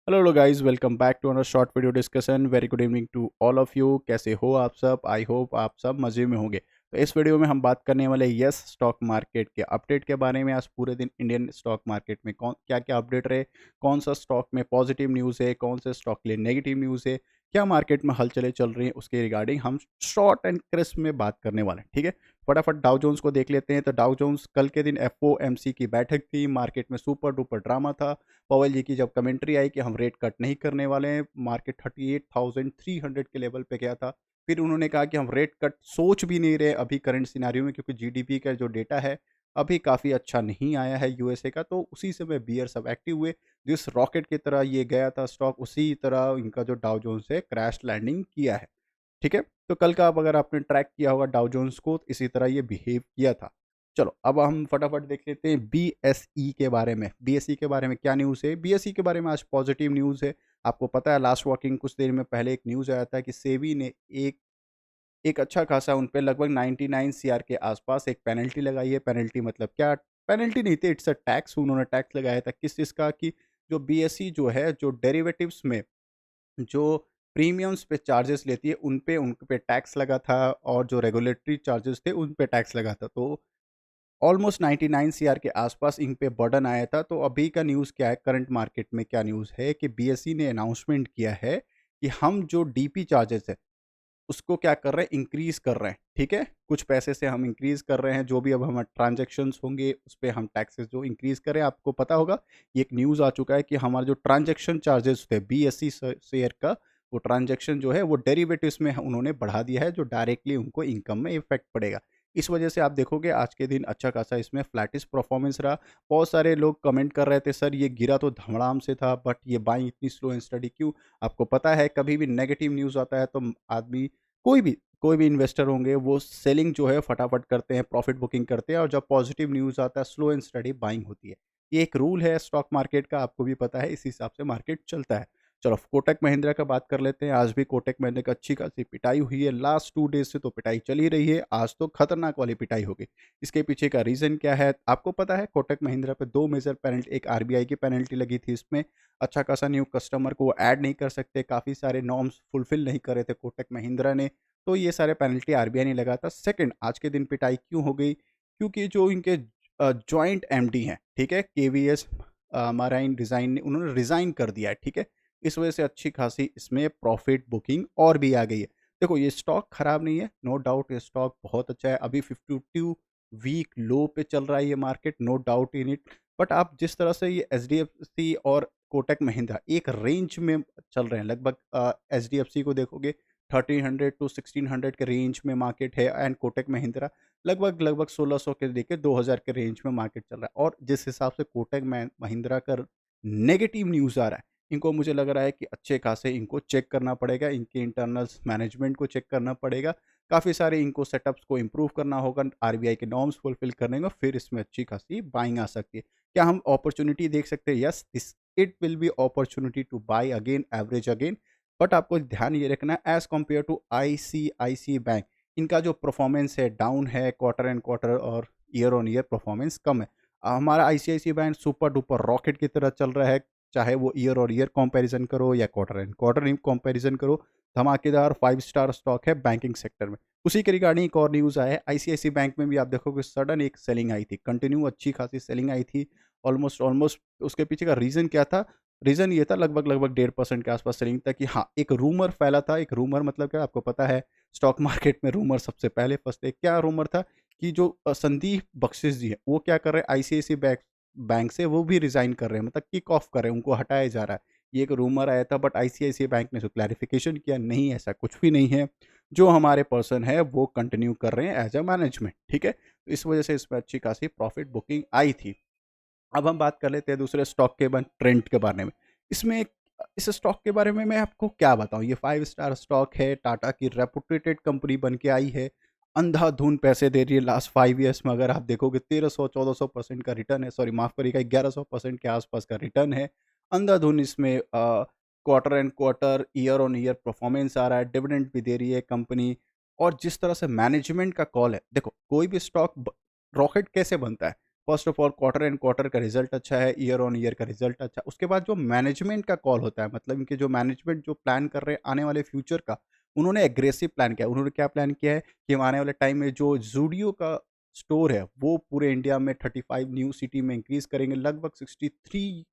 Hello guys, welcome back to another short video discussion. Very good evening to all of you. कैसे हो आप सब? I hope आप सब मज़े में होंगे। तो इस वीडियो में हम बात करने वाले यस स्टॉक मार्केट के अपडेट के बारे में। आज पूरे दिन इंडियन स्टॉक मार्केट में कौन क्या क्या अपडेट रहे, कौन सा स्टॉक में पॉजिटिव न्यूज़ है, कौन से स्टॉक के लिए नेगेटिव न्यूज़ है, क्या मार्केट में हलचलें चल रही हैं, उसके रिगार्डिंग हम शॉर्ट एंड क्रिस्प में बात करने वाले हैं। ठीक है, फटाफट डाउ जोन्स को देख लेते हैं। तो डाउ जोन्स कल के दिन एफओएमसी की बैठक थी, मार्केट में सुपर डुपर ड्रामा था। पॉवेल जी की जब कमेंट्री आई कि हम रेट कट नहीं करने वाले हैं, मार्केट 38,300 के लेवल पे गया था। फिर उन्होंने कहा कि हम रेट कट सोच भी नहीं रहे अभी करंट सिनेरियो में, क्योंकि जीडीपी का जो डेटा है अभी काफ़ी अच्छा नहीं आया है यूएसए का। तो उसी समय बियर सब एक्टिव हुए। जिस रॉकेट की तरह ये गया था स्टॉक, उसी तरह इनका जो डाउ जोन्स है क्रैश लैंडिंग किया है। ठीक है? तो कल का अब अगर आपने ट्रैक किया होगा डाउ जोन्स को, तो इसी तरह ये बिहेव किया था। चलो अब हम फटाफट देख लेते हैं बीएसई के बारे में। बीएसई के बारे में क्या न्यूज़ है? बीएसई के बारे में आज पॉजिटिव न्यूज़ है। आपको पता है लास्ट वर्किंग कुछ देर में पहले एक न्यूज़ आया था कि सेबी ने एक एक अच्छा खासा उन पे लगभग 99 सीआर के आसपास एक पेनल्टी लगाई है। पेनल्टी मतलब क्या? पेनल्टी नहीं थी, इट्स अ टैक्स। उन्होंने टैक्स लगाया था किस चीज़ का? कि जो बीएसई जो है, जो डेरिवेटिव्स में जो प्रीमियम्स पे चार्जेस लेती है, उन पे टैक्स लगा था, और जो रेगुलेटरी चार्जेस थे उन पे टैक्स लगा था। तो ऑलमोस्ट 99 सीआर के आसपास इन पे बर्डन आया था। तो अभी का न्यूज़ क्या है, करंट मार्केट में क्या न्यूज़ है कि बीएसई ने अनाउंसमेंट किया है कि हम जो डीपी चार्जेस है उसको क्या कर रहे हैं, इंक्रीज़ कर रहे हैं। ठीक है? कुछ पैसे से हम इंक्रीज़ कर रहे हैं, जो भी अब हमारे ट्रांज़ैक्शंस होंगे, उस पे हम टैक्सेस जो इंक्रीज़ करें। आपको पता होगा, ये एक न्यूज़ आ चुका है कि हमारा जो ट्रांज़ैक्शन चार्जेस थे बीएसई शेयर का, वो ट्रांज़ैक्शन जो है वो डेरिवेटिव्स में उन्होंने बढ़ा दिया है, जो डायरेक्टली उनको इनकम में इफ़ेक्ट पड़ेगा। इस वजह से आप देखोगे आज के दिन अच्छा खासा इसमें फ्लैटिश परफ़ॉर्मेंस रहा। बहुत सारे लोग कमेंट कर रहे थे, सर ये गिरा तो धड़ाम से था, बट ये बाइंग इतनी स्लो एंड स्टडी क्यों? आपको पता है कभी भी नेगेटिव न्यूज़ आता है तो आदमी, कोई भी इन्वेस्टर होंगे, वो सेलिंग जो है फटाफट करते हैं, प्रॉफिट बुकिंग करते हैं, और जब पॉजिटिव न्यूज़ आता है स्लो एंड स्टडी बाइंग होती है। ये एक रूल है स्टॉक मार्केट का, आपको भी पता है, इस हिसाब से मार्केट चलता है। चलो कोटक महिंद्रा का बात कर लेते हैं। आज भी कोटक महिंद्रा की अच्छी खासी पिटाई हुई है। लास्ट 2 डेज़ से तो पिटाई चल ही रही है, आज तो खतरनाक वाली पिटाई हो गई। इसके पीछे का रीज़न क्या है? आपको पता है कोटक महिंद्रा पे 2 मेजर पेनल्टी, एक आरबीआई की पेनल्टी लगी थी इसमें। अच्छा खासा न्यू कस्टमर को वो ऐड नहीं कर सकते, काफ़ी सारे नॉर्म्स फुलफिल नहीं कर रहे थे कोटक महिंद्रा ने। तो ये सारे पेनल्टी आरबीआई ने लगा था। सेकंड, आज के दिन पिटाई क्यों हो गई? क्योंकि जो इनके जॉइंट एमडी हैं, ठीक है? केवीएस मराइन डिज़ाइन ने, उन्होंने रिज़ाइन कर दिया है, ठीक है? इस वजह से अच्छी खासी इसमें प्रॉफ़िट बुकिंग और भी आ गई है। देखो ये स्टॉक खराब नहीं है, नो डाउट ये स्टॉक बहुत अच्छा है। अभी 52 वीक लो पे चल रहा है ये market, no doubt in it. But आप जिस तरह से ये एचडीएफसी और कोटक महिंद्रा एक रेंज में चल रहे हैं, लगभग एचडीएफसी को देखोगे 1300 टू 1600 के रेंज में मार्केट है, एंड कोटक महिंद्रा लगभग लगभग 1600 के लेके 2000 के रेंज में मार्केट चल रहा है। और जिस हिसाब से कोटक महिंद्रा का नेगेटिव न्यूज़ आ रहा है, इनको मुझे लग रहा है कि अच्छे खासे इनको चेक करना पड़ेगा, इनके इंटरनल्स मैनेजमेंट को चेक करना पड़ेगा। काफ़ी सारे इनको सेटअप्स को इम्प्रूव करना होगा, आरबीआई के नॉर्म्स फुलफिल करने को, फिर इसमें अच्छी खासी बाइंग आ सकती है। क्या हम अपॉर्चुनिटी देख सकते हैं? Yes, this it will be opportunity to buy again, average again. But आपको ध्यान ये रखना है, as compare to ICICI bank, इनका जो परफॉर्मेंस है डाउन है, क्वार्टर एंड क्वार्टर और ईयर ऑन ईयर परफॉर्मेंस कम है। हमारा ICICI bank super duper rocket की तरह चल रहा है, चाहे वो ईयर और ईयर कंपैरिजन करो या क्वार्टर एंड क्वार्टर कंपैरिजन करो। धमाकेदार 5 स्टार स्टॉक है बैंकिंग सेक्टर में। उसी के रिगार्डिंग एक और न्यूज़ आया है, आईसीआईसी बैंक में भी आप देखोगे सडन एक सेलिंग आई थी, कंटिन्यू अच्छी खासी सेलिंग आई थी। ऑलमोस्ट ऑलमोस्ट उसके पीछे का रीज़न क्या था? रीज़न ये था, लगभग लगभग 1.5% के आसपास सेलिंग था, कि हाँ, एक रूमर फैला था। एक रूमर मतलब क्या, आपको पता है स्टॉक मार्केट में रूमर सबसे पहले फँसते हैं। क्या रूमर था? कि जो संदीप बख्शिश जी हैं, वो क्या कर रहे हैं, आईसीआईसी बैंक बैंक से वो भी रिज़ाइन कर रहे हैं, मतलब किक ऑफ कर रहे हैं, उनको हटाया जा रहा है। ये एक रूमर आया था, बट आईसीआईसी बैंक ने जो क्लैरिफिकेशन किया, नहीं ऐसा कुछ भी नहीं है। जो हमारे पर्सन है वो कंटिन्यू कर रहे हैं एज़ अ मैनेजमेंट, ठीक है? तो इस वजह से इसमें अच्छी खासी प्रॉफिट बुकिंग आई थी। अब हम बात कर लेते हैं दूसरे स्टॉक के ट्रेंड के बारे में। इसमें इस स्टॉक के बारे में मैं आपको क्या बताऊँ? ये 5 स्टार स्टॉक है, टाटा की रेपुटेटेड कंपनी बन के आई है, अंधाधुन पैसे दे रही है। लास्ट 5 ईयर्स में अगर आप देखोगे 1300-1400% का रिटर्न है, सॉरी माफ़ करिएगा, 1100% के आसपास का रिटर्न है। अंधाधुन इसमें quarter and quarter, year on year performance आ रहा है, डिविडेंड भी दे रही है कंपनी। और जिस तरह से मैनेजमेंट का कॉल है, देखो कोई भी स्टॉक रॉकेट कैसे बनता है? First of all quarter and quarter का रिजल्ट अच्छा है, ईयर ऑन ईयर का रिजल्ट अच्छा है। उसके बाद जो मैनेजमेंट का कॉल होता है, मतलब इनके जो मैनेजमेंट जो प्लान कर रहे हैं आने वाले फ्यूचर का, उन्होंने एग्रेसिव प्लान किया है। उन्होंने क्या प्लान किया है कि हम आने वाले टाइम में जो ज़ूडियो का स्टोर है, वो पूरे इंडिया में 35 न्यू सिटी में इंक्रीज़ करेंगे, लगभग 63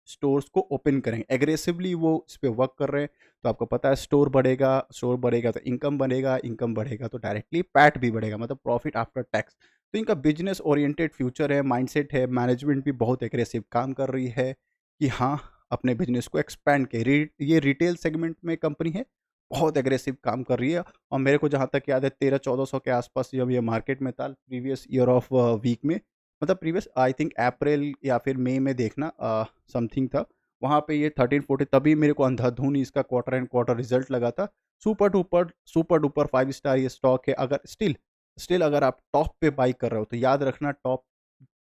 स्टोर्स को ओपन करेंगे। एग्रेसिवली वो इस पे वर्क कर रहे हैं। तो आपको पता है स्टोर बढ़ेगा तो इनकम बढ़ेगा तो डायरेक्टली पैट भी बढ़ेगा, मतलब प्रॉफिट आफ्टर टैक्स। तो इनका बिज़नेस ओरिएंटेड फ्यूचर है, माइंडसेट है, मैनेजमेंट भी बहुत एग्रेसिव काम कर रही है कि हाँ, अपने बिज़नेस को एक्सपैंड के ये रिटेल सेगमेंट में कंपनी है, बहुत एग्रेसिव काम कर रही है। और मेरे को जहाँ तक याद है 1300-1400 के आसपास जब ये मार्केट में था प्रीवियस ईयर ऑफ वीक में, मतलब प्रीवियस आई थिंक अप्रैल या फिर मई में देखना समथिंग था। वहाँ पे ये 13-14 तभी मेरे को अंधाधुन इसका क्वार्टर एंड क्वार्टर रिज़ल्ट लगा था। सुपर डुपर 5 स्टार ये स्टॉक है। अगर स्टिल अगर आप टॉप पे बाय कर रहे हो तो याद रखना, टॉप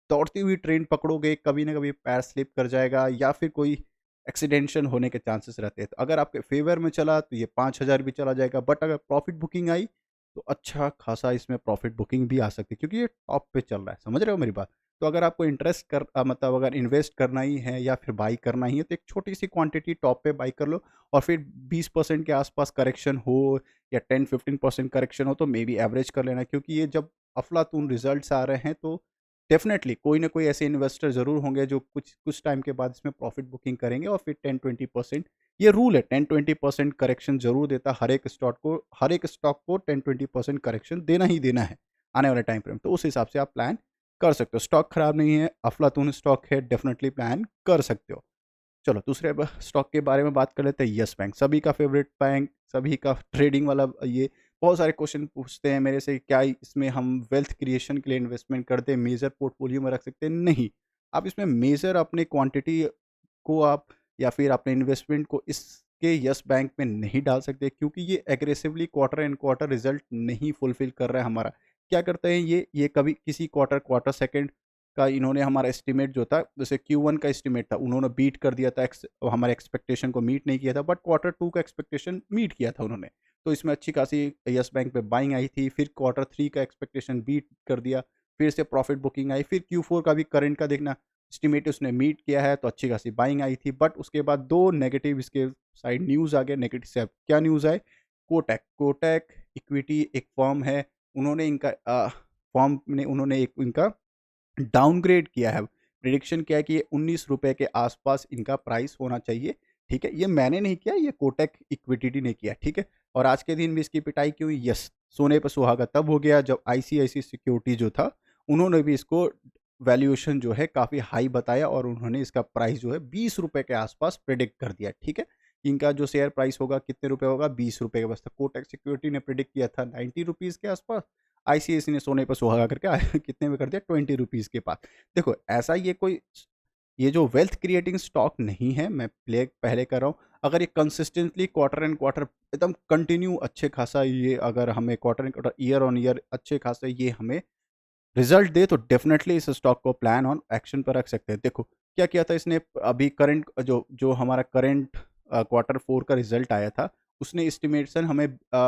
दौड़ती हुई ट्रेन पकड़ोगे, कभी ना कभी पैर स्लिप कर जाएगा या फिर कोई एक्सीडेंशन होने के चांसेस रहते हैं। तो अगर आपके फेवर में चला तो ये 5,000 भी चला जाएगा, बट अगर प्रॉफिट बुकिंग आई तो अच्छा खासा इसमें प्रॉफिट बुकिंग भी आ सकती है, क्योंकि ये टॉप पे चल रहा है। समझ रहे हो मेरी बात? तो अगर आपको मतलब अगर इन्वेस्ट करना ही है या फिर बाई करना ही है तो एक छोटी सी क्वांटिटी टॉप पे बाई कर लो, और फिर 20% के आसपास करेक्शन हो या 10-15% करेक्शन हो तो मे बी एवरेज कर लेना, क्योंकि ये जब अफलातून रिजल्ट्स आ रहे हैं तो डेफ़िनेटली कोई ना कोई ऐसे इन्वेस्टर ज़रूर होंगे जो कुछ कुछ टाइम के बाद इसमें प्रॉफ़िट बुकिंग करेंगे, और फिर 10-20% ये रूल है, 10-20% करेक्शन ज़रूर देता है। हर एक स्टॉक को 10-20% करेक्शन देना ही देना है आने वाले टाइम फ्रेम। तो उस हिसाब से आप प्लान कर सकते हो। स्टॉक खराब नहीं है, अफ़लातून स्टॉक है, डेफ़िनेटली प्लान कर सकते हो। चलो दूसरे अब स्टॉक के बारे में बात कर लेते हैं, यस बैंक, सभी का फेवरेट बैंक, सभी का ट्रेडिंग वाला ये। बहुत सारे क्वेश्चन पूछते हैं मेरे से, क्या इसमें हम वेल्थ क्रिएशन के लिए इन्वेस्टमेंट करते हैं, मेजर पोर्टफोलियो में रख सकते हैं? नहीं, आप इसमें मेजर अपने क्वांटिटी को आप या फिर अपने इन्वेस्टमेंट को इसके यस बैंक में नहीं डाल सकते, क्योंकि ये aggressively quarter and quarter result नहीं फुलफिल कर रहा है हमारा। क्या करते हैं ये कभी किसी क्वार्टर सेकंड का इन्होंने हमारा एस्टिमेट जो था, जैसे Q1 का एस्टिमेट था, उन्होंने बीट कर दिया था, हमारे एक्सपेक्टेशन को मीट नहीं किया था, बट क्वार्टर 2 का एक्सपेक्टेशन मीट किया था उन्होंने। तो इसमें अच्छी खासी यस बैंक पे बाइंग आई थी। फिर क्वार्टर 3 का एक्सपेक्टेशन बीट कर दिया, फिर से प्रॉफिट बुकिंग आई। फिर Q4 का भी करंट का देखना, एस्टिमेट उसने मीट किया है तो अच्छी खासी बाइंग आई थी। बट उसके बाद 2 नेगेटिव इसके साइड न्यूज़ आ गए। नेगेटिव से अब क्या न्यूज़ आए? कोटक इक्विटी एक फर्म है, उन्होंने इनका फर्म ने उन्होंने एक इनका डाउनग्रेड किया है। प्रेडिक्शन क्या है कि ये ₹19 के आसपास इनका प्राइस होना चाहिए, ठीक है? ये मैंने नहीं किया, ये कोटक इक्विटी ने किया, ठीक है? और आज के दिन भी इसकी पिटाई क्यों हुई? यस, सोने पे सुहागा तब हो गया जब आईसीआईसी सिक्योरिटी जो था, उन्होंने भी इसको वैल्यूएशन जो है काफ़ी हाई बताया, और उन्होंने इसका प्राइस जो है ₹20 के आसपास प्रेडिक्ट कर दिया, ठीक है? इनका जो शेयर प्राइस होगा कितने रुपए होगा? ₹20 के बस। कोटक सिक्योरिटी ने प्रेडिक्ट किया था ₹90 के आसपास, आईसीआईसी ने सोने पे सुहागा करके कितने में कर दिया? ₹20 के पास। देखो ऐसा ये जो वेल्थ क्रिएटिंग स्टॉक नहीं है, मैं पहले कर रहा हूँ। अगर ये कंसिस्टेंटली क्वार्टर एंड क्वार्टर एकदम कंटिन्यू अच्छे खासा, ये अगर हमें quarter and quarter, year on year अच्छे खासा ये हमें रिजल्ट दे तो डेफिनेटली इस स्टॉक को प्लान ऑन एक्शन पर रख सकते हैं। देखो क्या किया था इसने, अभी करंट जो जो हमारा करंट क्वार्टर 4 का रिजल्ट आया था, उसने एस्टिमेशन हमें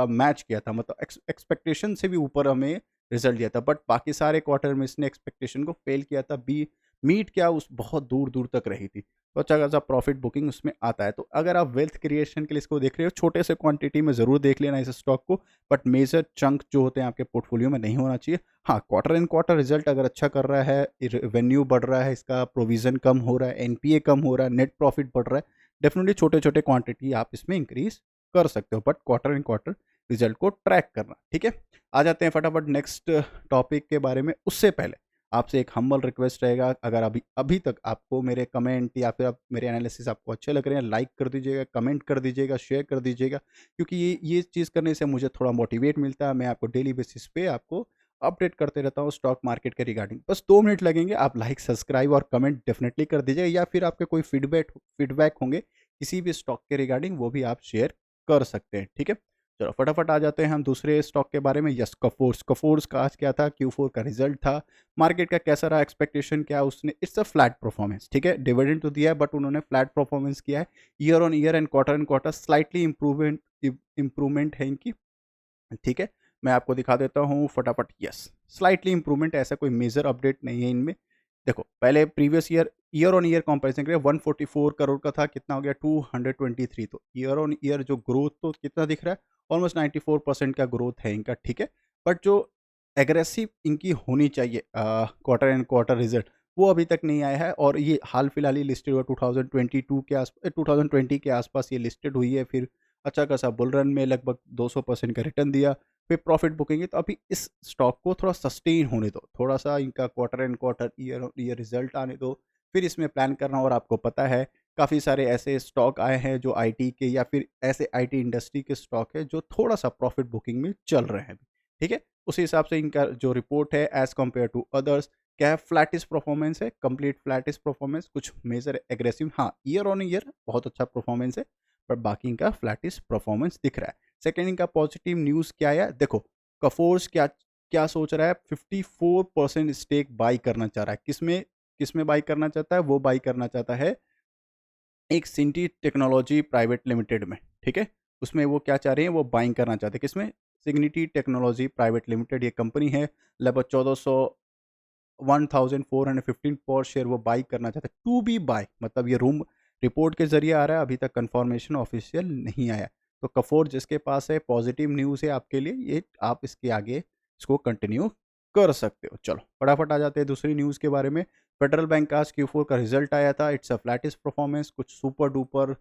मैच किया था, मतलब एक्सपेक्टेशन से भी ऊपर हमें रिजल्ट दिया था। बट बाकी सारे क्वार्टर में इसने एक्सपेक्टेशन को फेल किया था। बी मीट क्या उस बहुत दूर दूर तक रही थी, तो अच्छा खासा प्रॉफिट बुकिंग उसमें आता है। तो अगर आप वेल्थ क्रिएशन के लिए इसको देख रहे हो, छोटे से क्वांटिटी में ज़रूर देख लेना इस स्टॉक को, बट मेजर चंक जो होते हैं आपके पोर्टफोलियो में नहीं होना चाहिए। हाँ, क्वार्टर एंड क्वार्टर रिजल्ट अगर अच्छा कर रहा है, रेवेन्यू बढ़ रहा है, इसका प्रोविज़न कम हो रहा है, एनपीए कम हो रहा है, नेट प्रॉफिट बढ़ रहा है, डेफ़िनिटली छोटे-छोटे क्वांटिटी आप इसमें इंक्रीज़ कर सकते हो, but quarter and quarter result को ट्रैक करना, ठीक है? आ जाते हैं फटाफट नेक्स्ट टॉपिक के बारे में। उससे पहले आपसे एक हम्बल रिक्वेस्ट रहेगा, अगर अभी अभी तक आपको मेरे कमेंट या फिर आप मेरे एनालिसिस आपको अच्छे लग रहे हैं, लाइक कर दीजिएगा, कमेंट कर दीजिएगा, शेयर कर दीजिएगा, क्योंकि ये चीज़ करने से मुझे थोड़ा मोटिवेट मिलता है। मैं आपको डेली बेसिस पे आपको अपडेट करते रहता हूँ स्टॉक मार्केट के रिगार्डिंग। बस 2 मिनट लगेंगे, आप लाइक, सब्सक्राइब और कमेंट डेफिनिटली कर दीजिएगा, या फिर आपके कोई फीडबैक होंगे किसी भी स्टॉक के रिगार्डिंग, वो भी आप शेयर कर सकते हैं, ठीक है? चलो फटाफट आ जाते हैं हम दूसरे स्टॉक के बारे में। यस, कफोर्स का आज क्या था? Q4 का रिजल्ट था। मार्केट का कैसा रहा? एक्सपेक्टेशन क्या उसने? इट्स अ फ्लैट परफॉर्मेंस, ठीक है? डिविडेंड तो दिया है, बट उन्होंने फ्लैट परफॉर्मेंस किया है। Year on year and quarter slightly improvement है इनकी, ठीक है? मैं आपको दिखा देता हूँ फटाफट। यस, स्लाइटली इंप्रूवमेंट, ऐसा कोई मेजर अपडेट नहीं है इनमें। देखो पहले previous year on year comparison करें, 144 करोड़ का था, कितना हो गया 223। तो ईयर ऑन ईयर जो ग्रोथ तो कितना दिख रहा है, ऑलमोस्ट 94% का ग्रोथ है इनका, ठीक है। बट जो एग्रेसिव इनकी होनी चाहिए क्वार्टर एंड क्वार्टर रिजल्ट, वो अभी तक नहीं आया है। और ये हाल फिलहाल ही लिस्टेड हुआ 2022 के आस 2020 के आसपास ये लिस्टेड हुई है। फिर अच्छा खासा बुल रन में लगभग 200% का रिटर्न दिया, फिर प्रॉफिट बुकिंग है। तो अभी इस स्टॉक को थोड़ा सस्टेन होने दो, थोड़ा सा इनका quarter and quarter year year result आने दो, फिर इसमें प्लान करना। और आपको पता है काफ़ी सारे ऐसे स्टॉक आए हैं जो आईटी के या फिर ऐसे आईटी इंडस्ट्री के स्टॉक है जो थोड़ा सा प्रॉफिट बुकिंग में चल रहे हैं, ठीक है। उसी हिसाब से इनका जो रिपोर्ट है एज कम्पेयर टू अदर्स, क्या है, फ्लैटिस परफॉर्मेंस है, कंप्लीट फ्लैटिस परफॉर्मेंस, कुछ मेजर एग्रेसिव, हाँ ईयर ऑन ईयर बहुत अच्छा परफॉर्मेंस है, पर बाकी इनका फ्लैटिस परफॉर्मेंस दिख रहा है। सेकेंड इनका पॉजिटिव न्यूज़ क्या है, देखो कफोर्स क्या क्या सोच रहा है, 54% स्टेक बाई करना चाह रहा है। किसमें किसमें बाई करना चाहता है, वो बाई करना चाहता है एक सिंटी टेक्नोलॉजी प्राइवेट लिमिटेड में, ठीक है। उसमें वो क्या चाह रहे हैं, वो बाइंग करना चाहते हैं किसमें, सिग्निटी टेक्नोलॉजी प्राइवेट लिमिटेड ये कंपनी है। लगभग 1415 पर शेयर वो बाई करना चाहते हैं, टू बी बाय, मतलब ये रूम रिपोर्ट के जरिए आ रहा है, अभी तक कंफर्मेशन ऑफिशियल नहीं आया। तो कफोर जिसके पास है, पॉजिटिव न्यूज़ है आपके लिए, ये आप इसके आगे इसको कंटिन्यू कर सकते हो। चलो फटाफट आ जाते हैं दूसरी न्यूज़ के बारे में। फेडरल बैंक का आज Q4 का रिजल्ट आया था। इट्स अ फ्लैटिस परफॉर्मेंस, कुछ सुपर डुपर,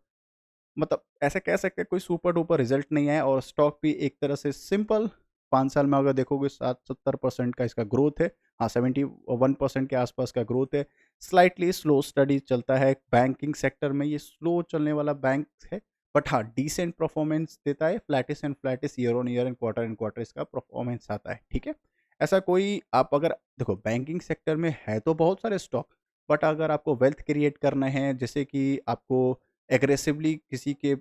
मतलब ऐसा कह सकते हैं कोई सुपर डुपर रिजल्ट नहीं आया। और स्टॉक भी एक तरह से सिंपल, 5 साल में अगर देखोगे 60-70% का इसका ग्रोथ है। हाँ 71% के आसपास का ग्रोथ है। स्लाइटली स्लो स्टडी चलता है बैंकिंग सेक्टर में, ये स्लो चलने वाला बैंक है, बट हाँ डिसेंट परफॉर्मेंस देता है। Faletti's and Faletti's year on year and quarter इसका परफॉर्मेंस आता है, ठीक है। ऐसा कोई आप अगर देखो बैंकिंग सेक्टर में है तो बहुत सारे स्टॉक, बट अगर आपको वेल्थ क्रिएट करना है, जैसे कि आपको एग्रेसिवली किसी के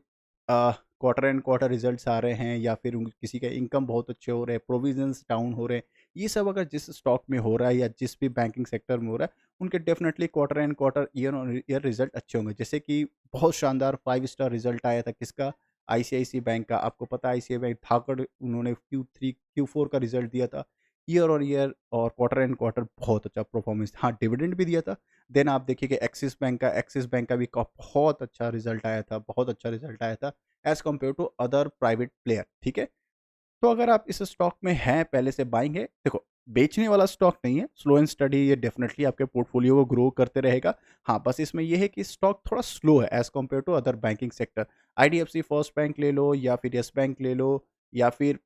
क्वार्टर एंड क्वार्टर रिजल्ट्स आ रहे हैं, या फिर किसी का इनकम बहुत अच्छे हो रहे हैं, प्रोविजंस डाउन हो रहे हैं, ये सब अगर जिस स्टॉक में हो रहा है या जिस भी बैंकिंग सेक्टर में हो रहा है, उनके definitely quarter and quarter year on year result अच्छे होंगे। जैसे कि बहुत शानदार 5 स्टार रिजल्ट आया था किसका, आईसीआईसी बैंक का। आपको पता है आईसीआई बैंक धाकड़, उन्होंने Q4 का रिजल्ट दिया था। ईयर ऑन ईयर और क्वार्टर एंड क्वार्टर बहुत अच्छा परफॉर्मेंस, हाँ डिविडेंड भी दिया था। देन आप देखिए कि एक्सिस बैंक का भी बहुत अच्छा रिजल्ट आया था, बहुत अच्छा रिजल्ट आया था as compare to other private player, ठीक है। तो अगर आप इस स्टॉक में हैं, पहले से बाइंग है, देखो बेचने वाला स्टॉक नहीं है, स्लो एंड स्टडी, ये डेफिनेटली आपके पोर्टफोलियो को ग्रो करते रहेगा। हाँ बस इसमें ये है कि स्टॉक थोड़ा स्लो है as compare to other banking sector. IDFC first bank ले लो, या फिर यस बैंक ले लो, या फिर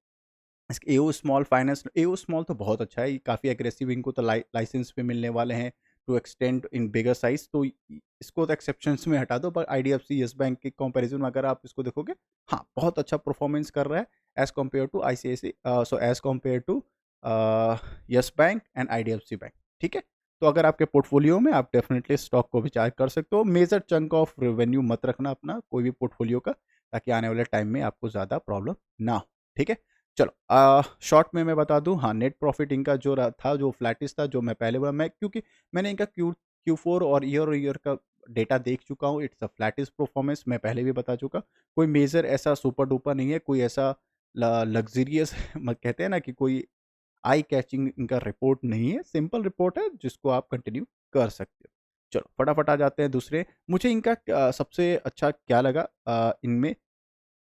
एओ स्मॉल फाइनेंस। एओ स्मॉल तो बहुत अच्छा है, काफ़ी एग्रेसिव, इनको तो लाइसेंस पे मिलने वाले हैं to extend in bigger size. तो इसको तो एक्सेप्शंस में हटा दो, पर आईडीएफसी यस बैंक के कंपैरिजन में अगर आप इसको देखोगे, हाँ बहुत अच्छा परफॉर्मेंस कर रहा है as compare to ICICI, so as compare to yes bank and IDFC bank, ठीक है। तो अगर आपके पोर्टफोलियो में, आप डेफिनेटली स्टॉक को विचार कर सकते हो। मेजर चंक ऑफ रेवेन्यू मत रखना अपना कोई भी पोर्टफोलियो का, ताकि आने वाले टाइम में आपको ज़्यादा प्रॉब्लम ना हो, ठीक है। चलो शॉर्ट में मैं बता दूं, हाँ नेट प्रॉफिट इनका जो था, जो फ्लैटिस था, जो मैं पहले बोला, मैं क्योंकि मैंने इनका Q4 और ईयर का डेटा देख चुका हूँ। इट्स अ फ्लैटिस परफॉर्मेंस, मैं पहले भी बता चुका। कोई मेजर ऐसा सुपर डुपर नहीं है, कोई ऐसा लग्जरियस कहते हैं ना कि कोई आई कैचिंग इनका रिपोर्ट नहीं है, सिंपल रिपोर्ट है जिसको आप कंटिन्यू कर सकते हो। चलो फटाफट आ जाते हैं दूसरे। मुझे इनका सबसे अच्छा क्या लगा इनमें,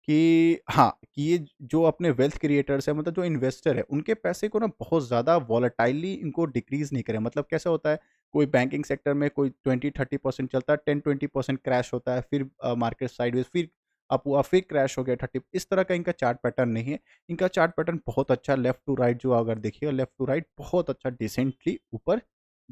कि हाँ, कि ये जो अपने वेल्थ क्रिएटर्स हैं, मतलब जो इन्वेस्टर है, उनके पैसे को ना बहुत ज़्यादा वॉलेटाइली इनको डिक्रीज़ नहीं करें। मतलब कैसा होता है, कोई बैंकिंग सेक्टर में कोई 20-30% चलता है, 10-20% क्रैश होता है, फिर मार्केट साइडवेज़, फिर अप हुआ, फिर क्रैश हो गया 30, इस तरह का इनका चार्ट पैटर्न नहीं है। इनका चार्ट पैटर्न बहुत अच्छा, लेफ्ट टू राइट जो अगर देखिएगा, लेफ्ट टू राइट बहुत अच्छा डिसेंटली ऊपर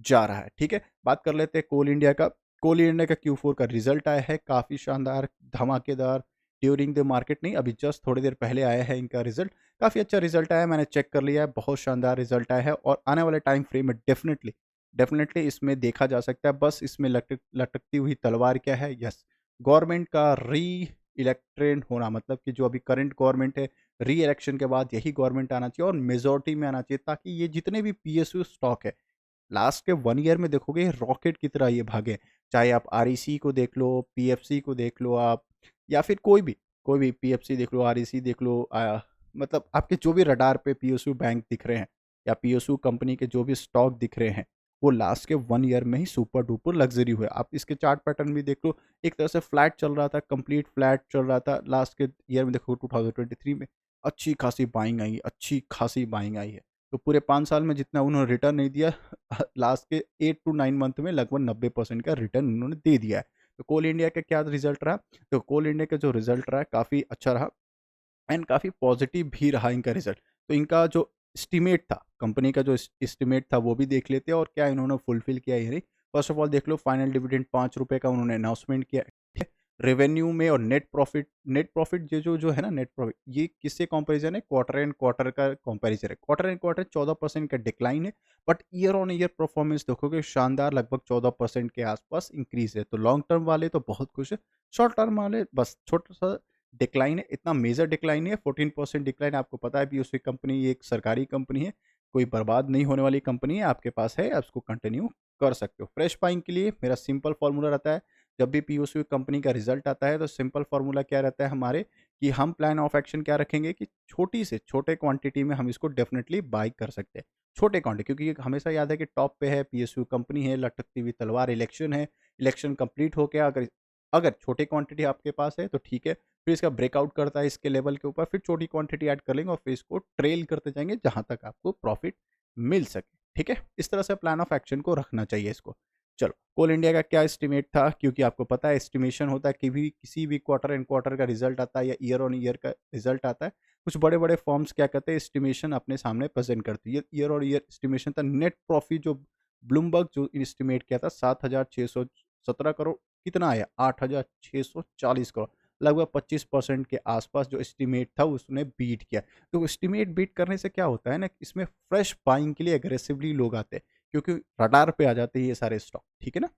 जा रहा है, ठीक है। बात कर लेते हैं कोल इंडिया का। कोल इंडिया का Q4 का रिजल्ट आया है, काफ़ी शानदार, धमाकेदार। ड्यूरिंग द मार्केट नहीं, अभी जस्ट थोड़ी देर पहले आया है इनका रिजल्ट। काफ़ी अच्छा रिजल्ट आया है, मैंने चेक कर लिया है, बहुत शानदार रिजल्ट आया है। और आने वाले टाइम फ्रेम में डेफिनेटली डेफिनेटली इसमें देखा जा सकता है। बस इसमें लटकती हुई तलवार क्या है, यस, गवर्नमेंट का री इलेक्टेड होना, मतलब कि जो अभी करंट गवर्नमेंट है, री इलेक्शन के बाद यही गवर्नमेंट आना चाहिए और मेजोरिटी में आना चाहिए, ताकि ये जितने भी पीएसयू स्टॉक है, लास्ट के 1 ईयर में देखोगे रॉकेट की तरह ये भागे। चाहे आप आरईसी को देख लो, पीएफसी को देख लो आप, या फिर कोई भी पीएफसी देख लो, आरईसी देख लो, मतलब आपके जो भी रडार पे पीएसयू बैंक दिख रहे हैं, या पीएसयू कंपनी के जो भी स्टॉक दिख रहे हैं, वो लास्ट के 1 ईयर में ही सुपर डुपर लग्ज़री हुए। आप इसके चार्ट पैटर्न भी देख लो, एक तरह से फ्लैट चल रहा था, कंप्लीट फ्लैट चल रहा था। लास्ट के ईयर में देखो 2023 में अच्छी खासी बाइंग आई है, अच्छी खासी बाइंग आई है। तो पूरे 5 साल में जितना उन्होंने रिटर्न नहीं दिया लास्ट के 8 टू 9 मंथ में लगभग 90% का रिटर्न उन्होंने दे दिया है। तो कोल इंडिया का क्या रिज़ल्ट रहा? तो कोल इंडिया का जो रिज़ल्ट रहा है काफ़ी अच्छा रहा एंड काफ़ी पॉजिटिव भी रहा इनका रिज़ल्ट। तो इनका जो एस्टीमेट था, कंपनी का जो एस्टीमेट था वो भी देख लेते हैं और क्या इन्होंने फुलफ़िल किया या नहीं। फर्स्ट ऑफ ऑल देख लो, फाइनल डिविडेंड ₹5 का उन्होंने अनाउंसमेंट किया, ठीक है। रेवेन्यू में और नेट प्रॉफ़िट ये जो जो है ना, नेट प्रॉफ़िट ये किससे कंपैरिज़न है? क्वार्टर एंड क्वार्टर का कंपैरिज़न है। क्वार्टर एंड क्वार्टर 14% का डिक्लाइन है, but year on year performance देखोगे शानदार, लगभग 14% के आसपास इंक्रीज़ है। तो लॉन्ग टर्म वाले तो बहुत खुश है, शॉर्ट टर्म वाले बस छोटा-सा डिक्लाइन है, इतना मेजर डिक्लाइन नहीं है, 14% डिक्लाइन। आपको पता है पीयूसी कंपनी ये एक सरकारी कंपनी है, कोई बर्बाद नहीं होने वाली कंपनी है, आपके पास है, आप उसको कंटिन्यू कर सकते हो। फ्रेश बाइंग के लिए मेरा सिंपल फॉर्मूला रहता है, जब भी पीयूसी कंपनी का रिजल्ट आता है तो सिंपल फॉर्मूला क्या रहता है हमारे, कि हम प्लान ऑफ एक्शन क्या रखेंगे कि छोटी से छोटे क्वांटिटी में हम इसको डेफिनेटली बाई कर सकते हैं। छोटे क्वांटिटी, क्योंकि ये हमेशा याद है कि टॉप पे है, पीएसयू कंपनी है, लटकती हुई तलवार, इलेक्शन है, इलेक्शन कंप्लीट हो गया, अगर अगर छोटे क्वांटिटी आपके पास है तो ठीक है, फिर इसका ब्रेकआउट करता है इसके लेवल के ऊपर, फिर छोटी क्वांटिटी ऐड कर लेंगे और फिर इसको ट्रेल करते जाएँगे जहाँ तक आपको प्रॉफ़िट मिल सके, ठीक है? इस तरह से प्लान ऑफ एक्शन को रखना चाहिए इसको। चलो, कोल इंडिया का क्या एस्टीमेट था, क्योंकि आपको पता है एस्टिमेशन होता है कि भी किसी भी क्वार्टर एंड क्वार्टर का रिज़ल्ट आता है या ईयर ऑन ईयर का रिज़ल्ट आता है, कुछ बड़े-बड़े फर्म्स क्या करते हैं, एस्टिमेशन अपने सामने प्रेज़ेंट करती है। ईयर ऑन ईयर एस्टिमेशन था, नेट प्रॉफ़िट जो ब्लूमबर्ग जो एस्टिमेट किया था 7,617 करोड़, कितना आया? 8,640 करोड़। लगभग 25% के आसपास जो एस्टीमेट था उसने बीट किया। तो एस्टीमेट बीट करने से क्या होता है ना, इसमें फ्रेश बाइंग के लिए एग्रेसिवली लोग आते हैं, क्योंकि रडार पे आ जाते हैं ये सारे स्टॉक, ठीक है ना?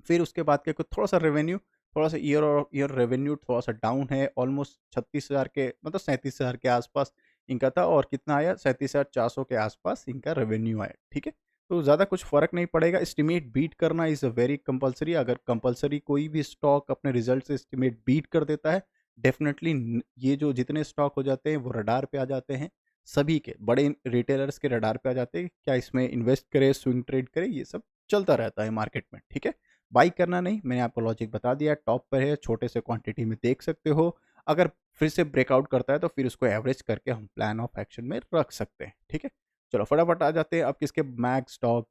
फिर उसके बाद क्या, थोड़ा-सा रेवेन्यू, थोड़ा-सा ईयर और ईयर रेवेन्यू थोड़ा-सा डाउन है, ऑलमोस्ट 36,000 के मतलब 37,000 के आसपास इनका था, और कितना आया 37,400 के आसपास इनका रेवेन्यू आया, ठीक है? तो ज़्यादा कुछ फ़र्क नहीं पड़ेगा, एस्टीमेट बीट करना इज़ अ वेरी कंपल्सरी। अगर कंपल्सरी कोई भी स्टॉक अपने रिज़ल्ट से एस्टीमेट बीट कर देता है, डेफ़िनेटली न ये जो जितने स्टॉक हो जाते हैं वो रडार पे आ जाते हैं, सभी के बड़े रिटेलर्स के रडार पे आ जाते हैं, क्या इसमें इन्वेस्ट करें, स्विंग ट्रेड करें, ये सब चलता रहता है मार्केट में, ठीक है? बाई करना नहीं, मैंने आपको लॉजिक बता दिया, टॉप पर है, छोटे से क्वांटिटी में देख सकते हो। अगर फिर से ब्रेकआउट करता है तो फिर उसको एवरेज करके हम प्लान ऑफ एक्शन में रख सकते हैं, ठीक है? चलो फटाफट आ जाते हैं अब किसके, मैग स्टॉक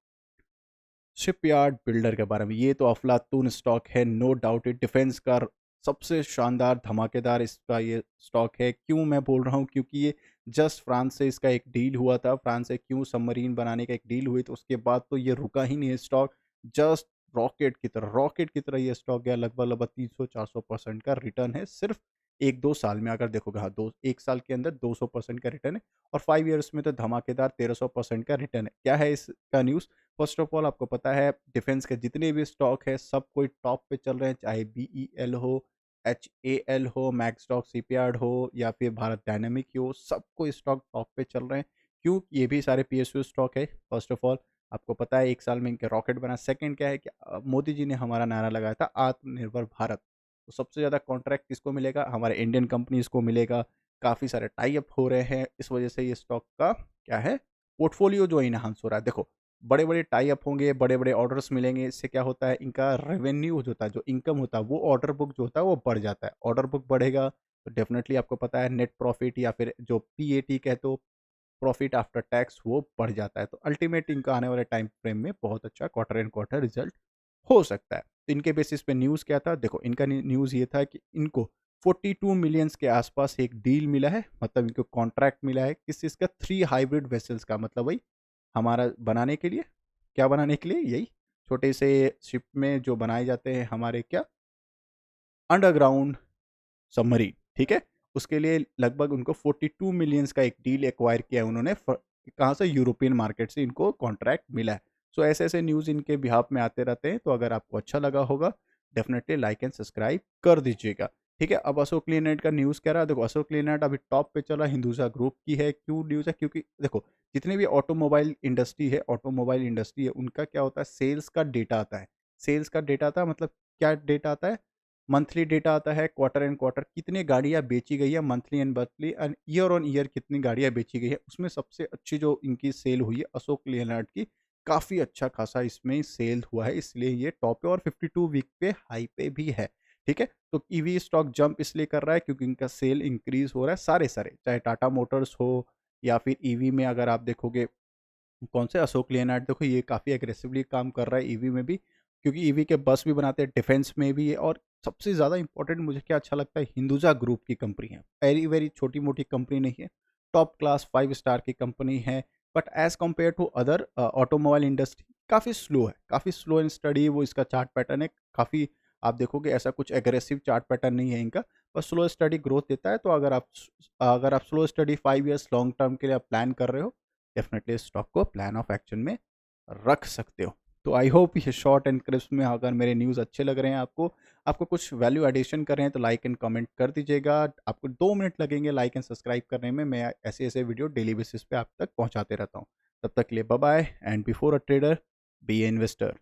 शिपयार्ड बिल्डर के बारे में। ये तो अफलातून स्टॉक है, नो डाउट इट, डिफेंस का सबसे शानदार धमाकेदार इसका ये स्टॉक है। क्यों मैं बोल रहा हूँ, क्योंकि ये जस्ट फ्रांस से इसका एक डील हुआ था, फ्रांस से क्यों सबमरीन बनाने का एक डील हुई, तो उसके बाद तो ये रुका ही नहीं है स्टॉक, जस्ट रॉकेट की तरह ये स्टॉक गया, लगभग लगभग 300-400% का रिटर्न है सिर्फ 1-2 साल में। अगर देखोगे, हाँ, दो 1 साल के अंदर 200% का रिटर्न है, और 5 ईयर्स में तो धमाकेदार 1300% का रिटर्न है। क्या है इसका न्यूज़? फर्स्ट ऑफ ऑल आपको पता है डिफेंस के जितने भी स्टॉक है सब कोई टॉप पे चल रहे हैं, चाहे बीईएल हो, एचएएल हो, मैक्स स्टॉक शिपयार्ड हो, या फिर भारत डायनामिक हो, सबको स्टॉक टॉप पे चल रहे हैं। क्यों? ये भी सारे पीएसयू स्टॉक है। फर्स्ट ऑफ ऑल आपको पता है 1 साल में इनके रॉकेट बना। सेकंड क्या है कि मोदी जी ने हमारा नारा लगाया था आत्मनिर्भर भारत। तो सबसे ज़्यादा कॉन्ट्रैक्ट किसको मिलेगा? हमारे इंडियन कंपनीज़ को मिलेगा। काफ़ी सारे टाई अप हो रहे हैं। इस वजह से ये स्टॉक का क्या है, पोर्टफोलियो जो एनहांस हो रहा है। देखो, बड़े-बड़े टाई अप होंगे, बड़े-बड़े ऑर्डर्स मिलेंगे, इससे क्या होता है, इनका रेवेन्यू जो होता है, जो इनकम होता है, वो ऑर्डर बुक जो होता है वो बढ़ जाता है। ऑर्डर बुक बढ़ेगा तो डेफ़िनेटली आपको पता है नेट प्रॉफ़िट या फिर जो पीएटी कहते हो, प्रॉफ़िट आफ्टर टैक्स, वो बढ़ जाता है। तो अल्टीमेट इनका आने वाले टाइम फ्रेम में बहुत अच्छा क्वार्टर एंड क्वार्टर रिज़ल्ट हो सकता है। तो इनके बेसिस पे न्यूज़ क्या था? देखो, इनका न्यूज़ ये था कि इनको 42 मिलियंस के आसपास एक डील मिला है, मतलब इनको कॉन्ट्रैक्ट मिला है किस चीज़ का, 3 हाइब्रिड वेसल्स का, मतलब वही हमारा बनाने के लिए, क्या बनाने के लिए? यही छोटे से शिप में जो बनाए जाते हैं हमारे क्या, अंडरग्राउंड सबमरीन, ठीक है? उसके लिए लगभग उनको 42 मिलियंस का एक डील एक्वायर किया है उन्होंने, कहाँ से? यूरोपियन मार्केट से इनको कॉन्ट्रैक्ट मिला है। सो ऐसे-ऐसे न्यूज़ इनके बिहाफ़ में आते रहते हैं, तो अगर आपको अच्छा लगा होगा, डेफ़िनिटली लाइक एंड सब्सक्राइब कर दीजिएगा, ठीक है? अब अशोक लेलैंड का न्यूज़ क्या रहा? देखो, अशोक लेलैंड अभी टॉप पे चला, हिंदुजा ग्रुप की है। क्यों न्यूज़ है? क्योंकि देखो, जितने भी ऑटोमोबाइल इंडस्ट्री है, उनका क्या होता है, सेल्स का डेटा आता है। सेल्स का डेटा आता है, मतलब क्या डेटा आता है? मंथली डेटा आता है, क्वार्टर एंड क्वार्टर कितनी गाड़ियाँ बेची गई है, monthly and monthly and year on year कितनी गाड़ियाँ बेची गई है। उसमें सबसे अच्छी जो इनकी सेल हुई है अशोक लेलैंड की, काफ़ी अच्छा खासा इसमें सेल हुआ है, इसलिए ये टॉप पे और 52 वीक पे हाई पे भी है, ठीक है? तो ईवी स्टॉक जंप इसलिए कर रहा है क्योंकि इनका सेल इंक्रीज़ हो रहा है सारे-सारे, चाहे टाटा मोटर्स हो या फिर ईवी में अगर आप देखोगे कौन से अशोक लेलैंड देखो ये काफ़ी एग्रेसिवली काम कर रहा है ईवी में भी, क्योंकि ईवी के बस भी बनाते हैं, डिफेंस में भी है और सबसे ज़्यादा इंपॉर्टेंट मुझे क्या अच्छा लगता है हिंदुजा ग्रुप की कंपनी है। वेरी, वेरी छोटी-मोटी कंपनी नहीं है, टॉप क्लास 5 स्टार की कंपनी है, but as compare to other automobile industry काफ़ी स्लो है, काफ़ी स्लो इन स्टडी वो इसका चार्ट पैटर्न है, काफ़ी आप देखोगे ऐसा कुछ एग्रेसिव चार्ट पैटर्न नहीं है इनका, बस स्लो स्टडी ग्रोथ देता है। तो अगर आप slow study 5 years long term के लिए आप प्लान कर रहे हो, डेफिनेटली इस स्टॉक को प्लान ऑफ एक्शन में रख सकते हो। तो आई होप ये शॉर्ट एंड क्रिस्प में अगर मेरे न्यूज़ अच्छे लग रहे हैं आपको, आपको कुछ वैल्यू एडिशन कर रहे हैं तो लाइक एंड कमेंट कर दीजिएगा। आपको 2 मिनट लगेंगे लाइक एंड सब्सक्राइब करने में, मैं ऐसे-ऐसे वीडियो डेली बेसिस पे आप तक पहुँचाते रहता हूँ। तब तक के लिए bye bye and before a trader be a investor.